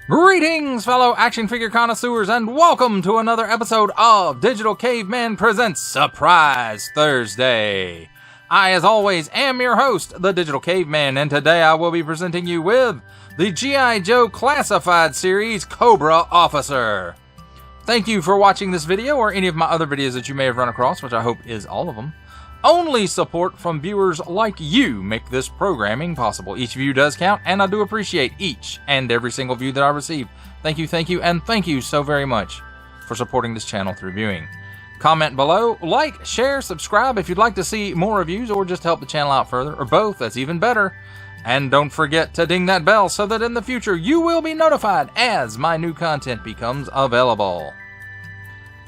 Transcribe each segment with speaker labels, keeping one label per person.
Speaker 1: Greetings, fellow action figure connoisseurs, and welcome to another episode of Digital Caveman Presents Surprise Thursday. I, as always, am your host, the Digital Caveman, and today I will be presenting you with the G.I. Joe Classified Series Cobra Officer. Thank you for watching this video, or any of my other videos that you may have run across, which I hope is all of them. Only support from viewers like you make this programming possible. Each view does count, and I do appreciate each and every single view that I receive. Thank you, and thank you so very much for supporting this channel through viewing. Comment below, like, share, subscribe if you'd like to see more reviews or just help the channel out further, or both, that's even better. And don't forget to ding that bell so that in the future you will be notified as my new content becomes available.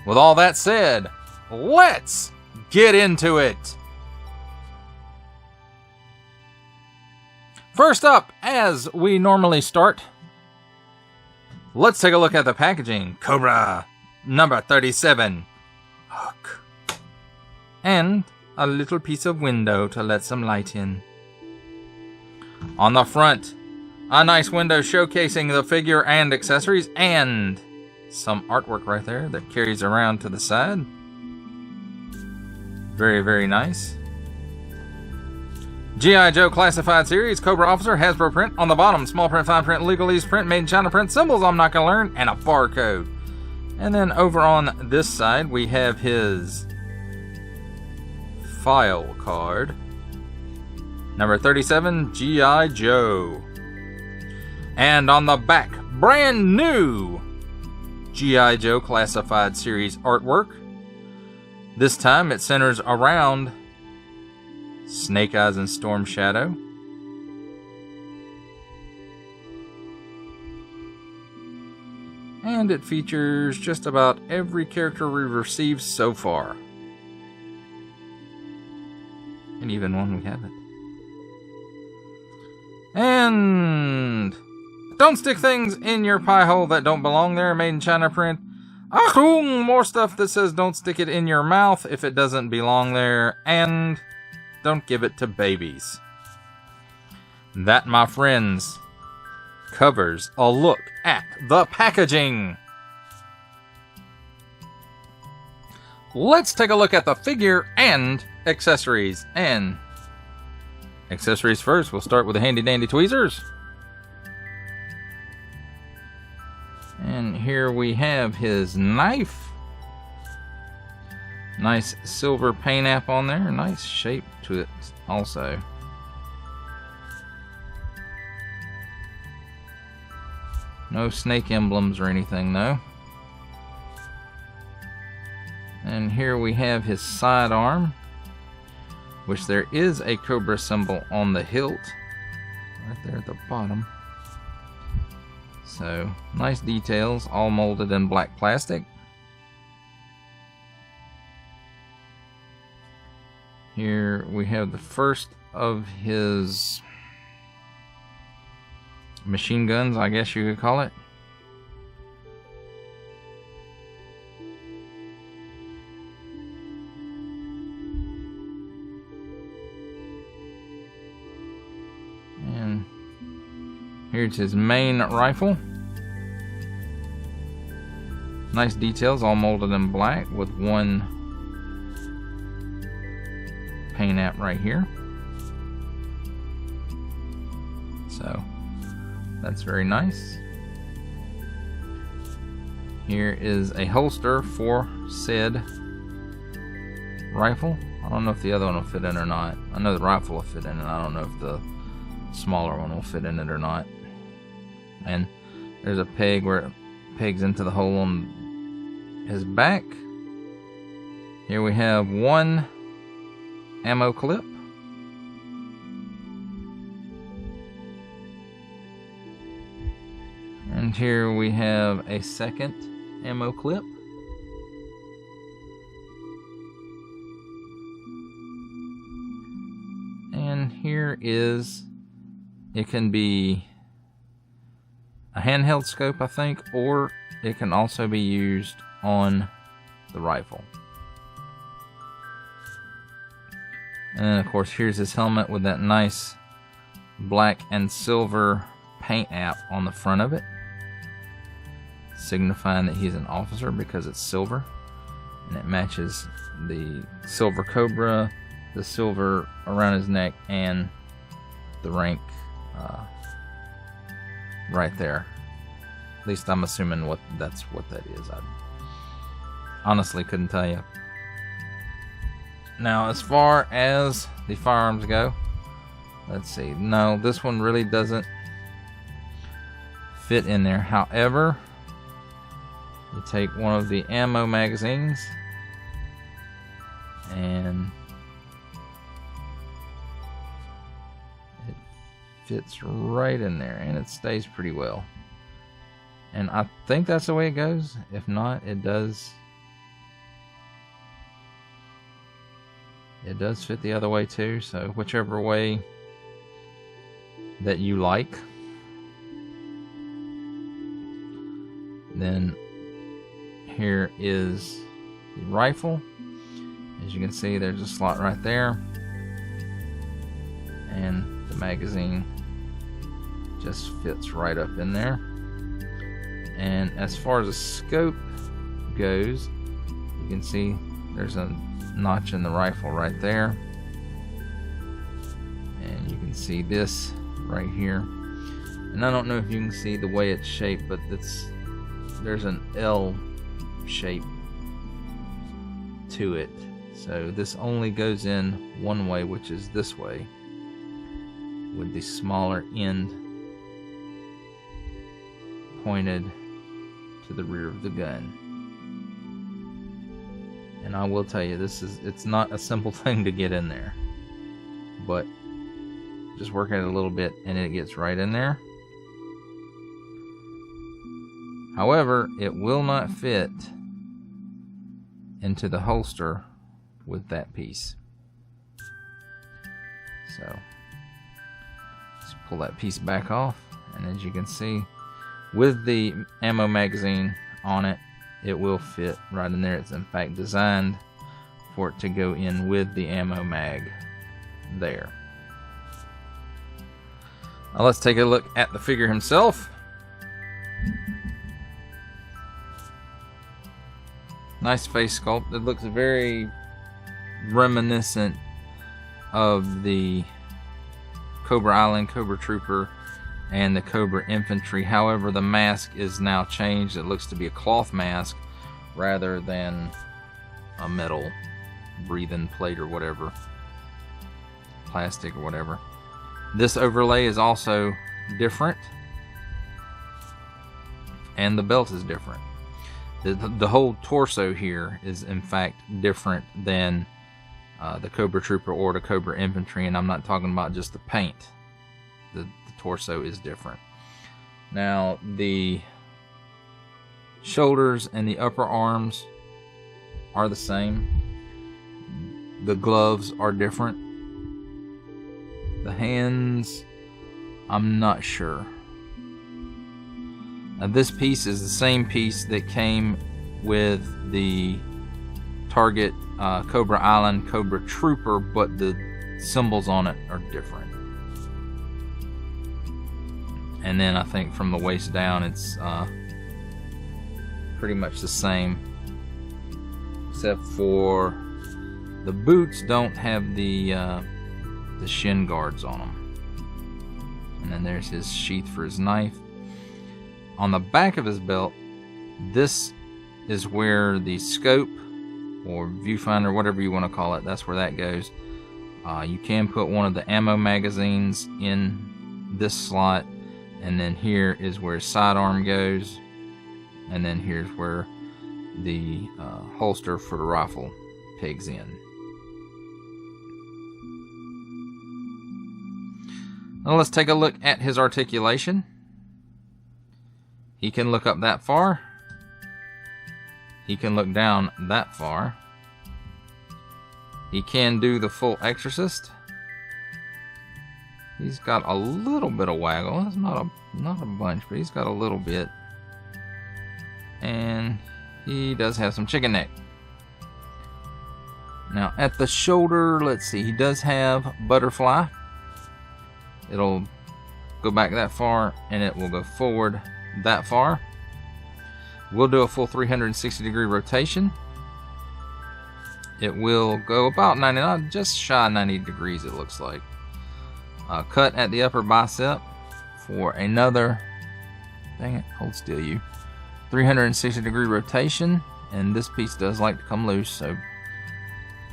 Speaker 1: With all that said, let's get into it. First up, as we normally start, let's take a look at the packaging. Cobra number 37. Hook. And a little piece of window to let some light in. On the front, a nice window showcasing the figure and accessories, and some artwork right there that carries around to the side. Very, very nice. G.I. Joe Classified Series Cobra Officer Hasbro print on the bottom. Small print, fine print, legalese print, made in China print, symbols I'm not going to learn, and a barcode. And then over on this side, we have his file card. Number 37, G.I. Joe. And on the back, brand new G.I. Joe Classified Series artwork. This time it centers around Snake Eyes and Storm Shadow. And it features just about every character we've received so far. And even one we haven't. And don't stick things in your pie hole that don't belong there, made in China print. Achtung! More stuff that says don't stick it in your mouth if it doesn't belong there, and don't give it to babies. That, my friends, covers a look at the packaging. Let's take a look at the figure and accessories. And accessories first, we'll start with the handy dandy tweezers. And here we have his knife. Nice silver paint app on there. Nice shape to it also. No snake emblems or anything though. And here we have his sidearm, which there is a cobra symbol on the hilt. Right there at the bottom. So, nice details, all molded in black plastic. Here we have the first of his machine guns, I guess you could call it. And here's his main rifle. Nice details, all molded in black with one paint app right here. So that's very nice. Here is a holster for said rifle. I don't know if the other one will fit in or not. I know the rifle will fit in, and I don't know if the smaller one will fit in it or not. And there's a peg where it pegs into the hole on his back. Here we have one ammo clip. And here we have a second ammo clip. And here is, it can be a handheld scope, I think, or it can also be used on the rifle. And then, of course, here's his helmet with that nice black and silver paint app on the front of it. signifying that he's an officer because it's silver, and it matches the silver cobra, the silver around his neck, and the rank right there. At least I'm assuming that's what that is. I honestly couldn't tell you. Now, as far as the firearms go, let's see. No, this one really doesn't fit in there. However, you take one of the ammo magazines and it fits right in there, and it stays pretty well. And I think that's the way it goes. If not, it does fit the other way too, so whichever way that you like. Then here is the rifle. As you can see, there's a slot right there, and the magazine just fits right up in there. And as far as the scope goes, you can see there's a notch in the rifle right there, and you can see this right here. And I don't know if you can see the way it's shaped, but there's an L shape to it. So this only goes in one way, which is this way, with the smaller end pointed to the rear of the gun. And I will tell you, it's not a simple thing to get in there, but just work at it a little bit and it gets right in there. However, it will not fit into the holster with that piece. So just pull that piece back off, and as you can see, with the ammo magazine on it, it will fit right in there. It's in fact designed for it to go in with the ammo mag there. Now let's take a look at the figure himself. Nice face sculpt. It looks very reminiscent of the Cobra Island Cobra Trooper and the Cobra Infantry. However, the mask is now changed. It looks to be a cloth mask rather than a metal breathing plate or whatever, plastic or whatever. This overlay is also different, and the belt is different. The whole torso here is in fact different than the Cobra Trooper or the Cobra Infantry, and I'm not talking about just the paint. The torso is different. Now the shoulders and the upper arms are the same. The gloves are different. The hands, I'm not sure. Now this piece is the same piece that came with the Target Cobra Island Cobra Trooper, but the symbols on it are different. And then I think from the waist down it's pretty much the same, except for the boots don't have the shin guards on them. And then there's his sheath for his knife. On the back of his belt, this is where the scope or viewfinder, whatever you want to call it, that's where that goes. You can put one of the ammo magazines in this slot, and then here is where his sidearm goes, and then here's where the holster for the rifle pegs in. Now let's take a look at his articulation. He can look up that far. He can look down that far. He can do the full exorcist. He's got a little bit of waggle. It's not a bunch, but he's got a little bit. And he does have some chicken neck. Now at the shoulder, let's see, he does have butterfly. It'll go back that far and it will go forward that far. We'll do a full 360-degree rotation. It will go about 99, just shy of 90 degrees it looks like. Cut at the upper bicep for another, dang it, hold still you, 360-degree rotation, and this piece does like to come loose, so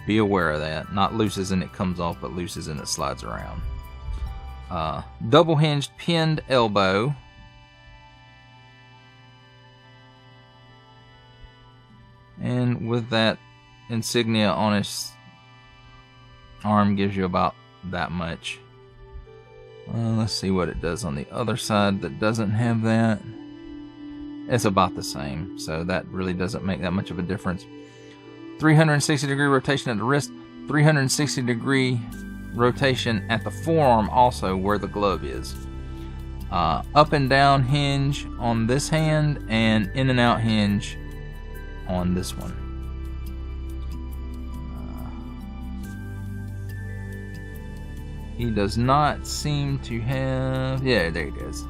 Speaker 1: be aware of that. Not loose as in it comes off, but loose as in it slides around. Double hinged pinned elbow. And with that insignia on his arm gives you about that much. Let's see what it does on the other side that doesn't have that. It's about the same, so that really doesn't make that much of a difference. 360-degree rotation at the wrist, 360-degree rotation at the forearm also where the glove is. Up and down hinge on this hand and in and out hinge on this one. He does not seem to have, yeah, there it is.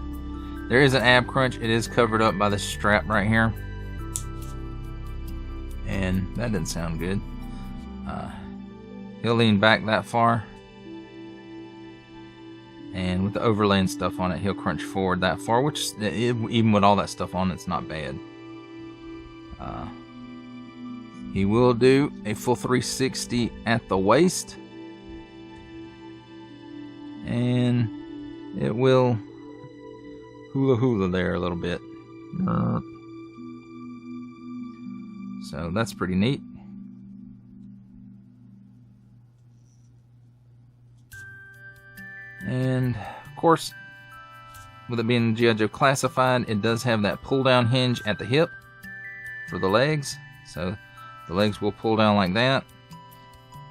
Speaker 1: There is an ab crunch. It is covered up by the strap right here. And that didn't sound good. He'll lean back that far. And with the overlay and stuff on it, he'll crunch forward that far, which even with all that stuff on, it's not bad. He will do a full 360 at the waist. And it will hula hula there a little bit. So that's pretty neat. And of course, with it being G.I. Joe Classified, it does have that pull down hinge at the hip for the legs. So the legs will pull down like that.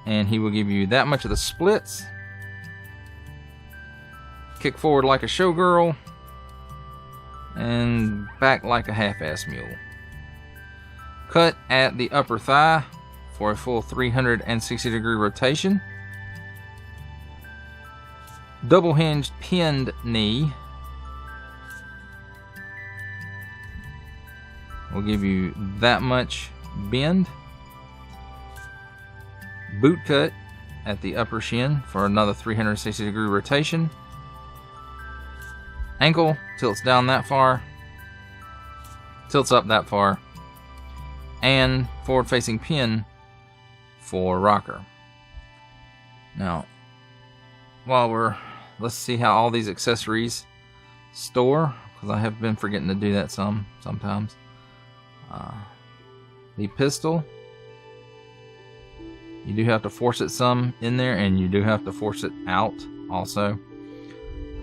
Speaker 1: And he will give you that much of the splits. Kick forward like a showgirl. And back like a half-ass mule. Cut at the upper thigh for a full 360-degree rotation. Double hinged pinned knee. We'll give you that much bend. Boot cut at the upper shin for another 360-degree rotation. Ankle tilts down that far. Tilts up that far. And forward facing pin for rocker. Now, let's see how all these accessories store, because I have been forgetting to do that sometimes. The pistol, you do have to force it some in there, and you do have to force it out also.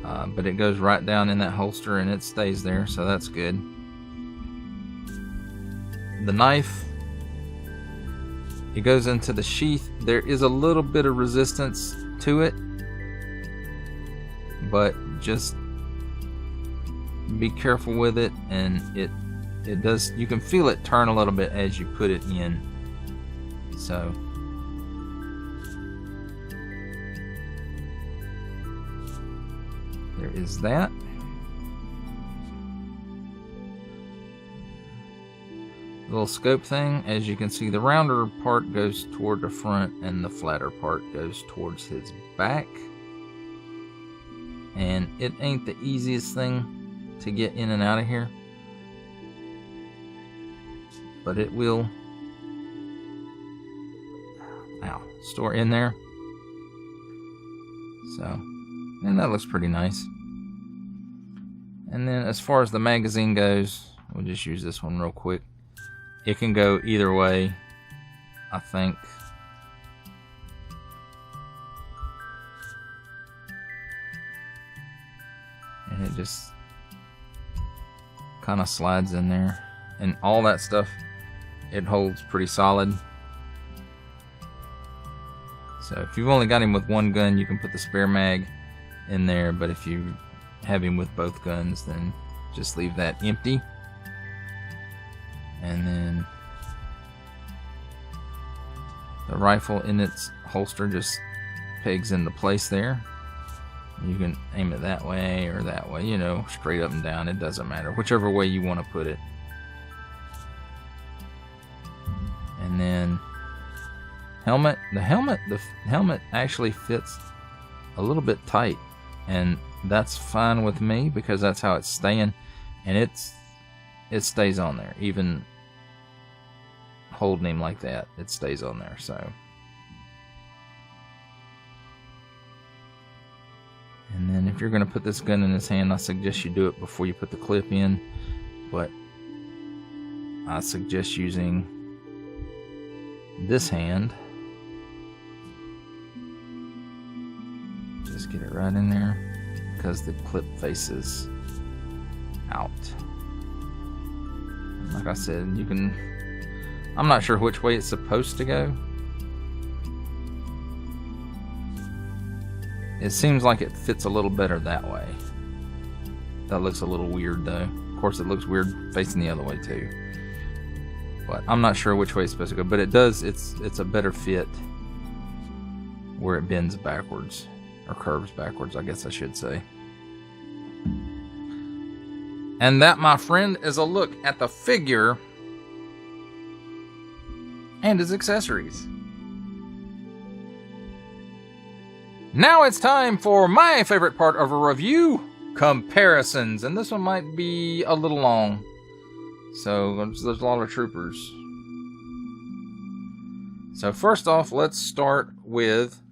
Speaker 1: But it goes right down in that holster and it stays there, so that's good. The knife, it goes into the sheath. There is a little bit of resistance to it, but just be careful with it, and it does, you can feel it turn a little bit as you put it in. So there is that. Little scope thing, as you can see, the rounder part goes toward the front and the flatter part goes towards his back. And it ain't the easiest thing to get in and out of here, but it will store in there. So, and that looks pretty nice. And then as far as the magazine goes, we'll just use this one real quick. It can go either way, I think. And it just kind of slides in there. And all that stuff, it holds pretty solid. So if you've only got him with one gun, you can put the spare mag in there. But if you have him with both guns, then just leave that empty. And then the rifle in its holster just pegs into place there. You can aim it that way or that way, you know, straight up and down. It doesn't matter. Whichever way you want to put it. helmet. The helmet actually fits a little bit tight, and that's fine with me because that's how it's staying, and it stays on there. Even holding him like that, it stays on there. So, and then if you're going to put this gun in his hand, I suggest you do it before you put the clip in, but I suggest using this hand. Just get it right in there because the clip faces out. Like I said, I'm not sure which way it's supposed to go. It seems like it fits a little better that way. That looks a little weird though. Of course it looks weird facing the other way too. But I'm not sure which way it's supposed to go. But it does, it's a better fit where it bends backwards. Or curves backwards, I guess I should say. And that, my friend, is a look at the figure and his accessories. Now it's time for my favorite part of a review, comparisons. And this one might be a little long. So there's a lot of troopers. So first off, let's start with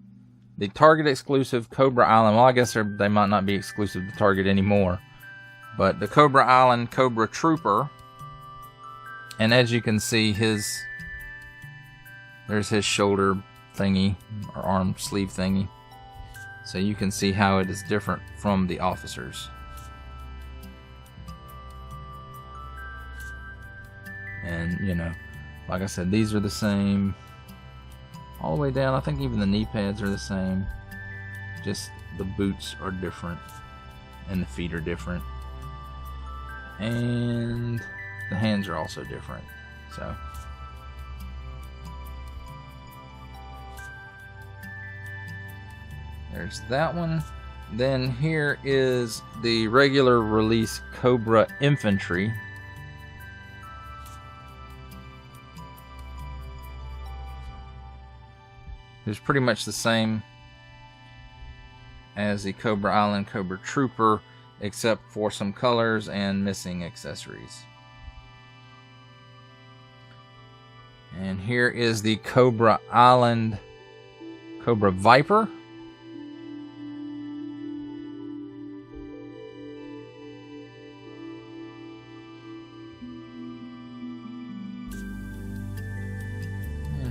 Speaker 1: the Target exclusive Cobra Island. Well, I guess they might not be exclusive to Target anymore. But the Cobra Island Cobra Trooper. And as you can see, there's his shoulder thingy, or arm sleeve thingy. So you can see how it is different from the officers. And, you know, like I said, these are the same all the way down. I think even the knee pads are the same. Just the boots are different. And the feet are different. And the hands are also different. So there's that one. Then here is the regular release Cobra Infantry. It's pretty much the same as the Cobra Island Cobra Trooper, except for some colors and missing accessories. And here is the Cobra Island Cobra Viper.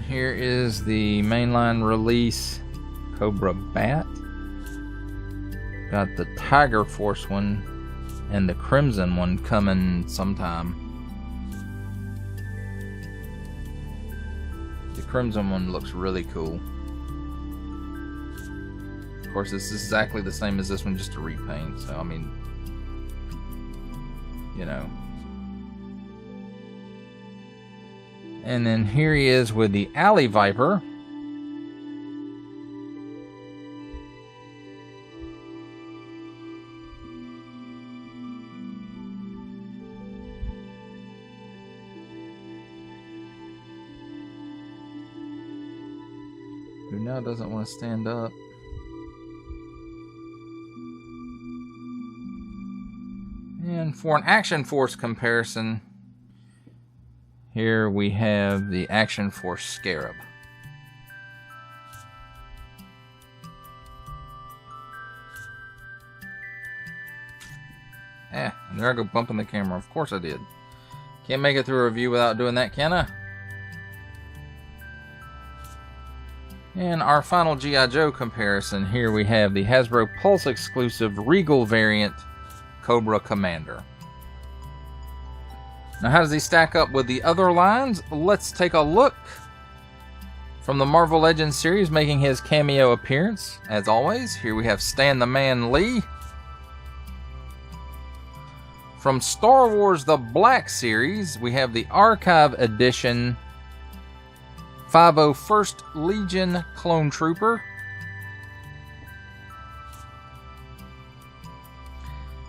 Speaker 1: Here is the mainline release Cobra Bat. Got the Tiger Force one and the Crimson one coming sometime. The Crimson one looks really cool. Of course, it's exactly the same as this one, just a repaint. So, I mean, you know. And then here he is with the Alley Viper. Who now doesn't want to stand up. And for an Action Force comparison, here we have the Action Force Scarab. And there I go bumping the camera. Of course I did. Can't make it through a review without doing that, can I? And our final G.I. Joe comparison, here we have the Hasbro Pulse exclusive Regal variant Cobra Commander. Now, how does he stack up with the other lines? Let's take a look. From the Marvel Legends series, making his cameo appearance, as always, here we have Stan the Man Lee. From Star Wars The Black Series, we have the Archive Edition 501st Legion Clone Trooper.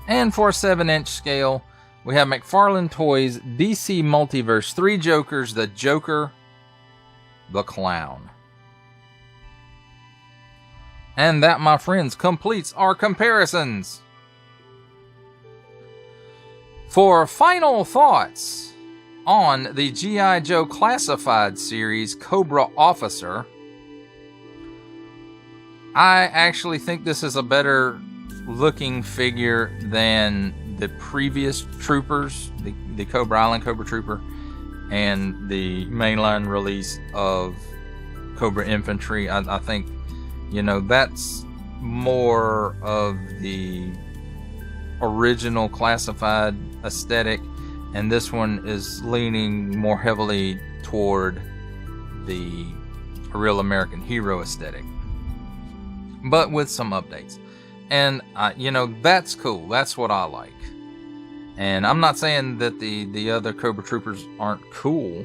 Speaker 1: And for a 7-inch scale, we have McFarlane Toys DC Multiverse 3 Jokers, the Joker, the Clown. And that, my friends, completes our comparisons. For final thoughts on the G.I. Joe Classified Series Cobra Officer, I actually think this is a better looking figure than the previous troopers, the Cobra Island Cobra Trooper, and the mainline release of Cobra Infantry. I think, that's more of the original classified aesthetic, and this one is leaning more heavily toward the Real American Hero aesthetic, but with some updates. And that's cool. That's what I like. And I'm not saying that the other Cobra Troopers aren't cool,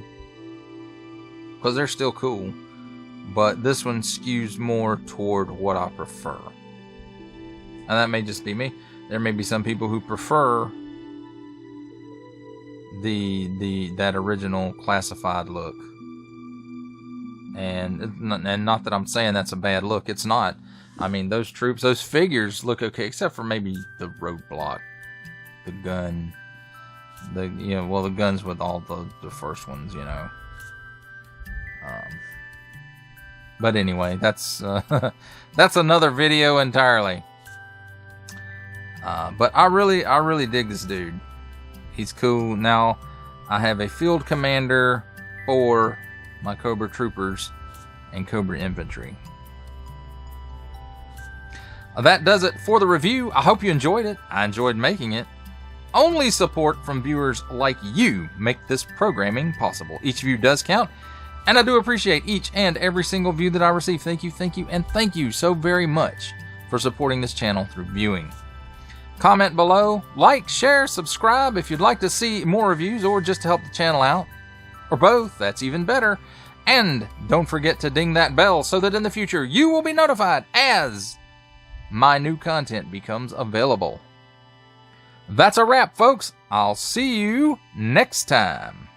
Speaker 1: because they're still cool, but this one skews more toward what I prefer. And that may just be me. There may be some people who prefer that original classified look. And not that I'm saying that's a bad look. It's not. I mean, those troops, those figures look okay, except for maybe the roadblock, the gun, the guns with all the first ones, But anyway, that's that's another video entirely. But I really dig this dude. He's cool. Now I have a field commander for my Cobra Troopers and Cobra Infantry. That does it for the review. I hope you enjoyed it. I enjoyed making it. Only support from viewers like you make this programming possible. Each view does count, and I do appreciate each and every single view that I receive. Thank you, and thank you so very much for supporting this channel through viewing. Comment below, like, share, subscribe if you'd like to see more reviews or just to help the channel out. Or both, that's even better. And don't forget to ding that bell so that in the future you will be notified as my new content becomes available. That's a wrap, folks. I'll see you next time.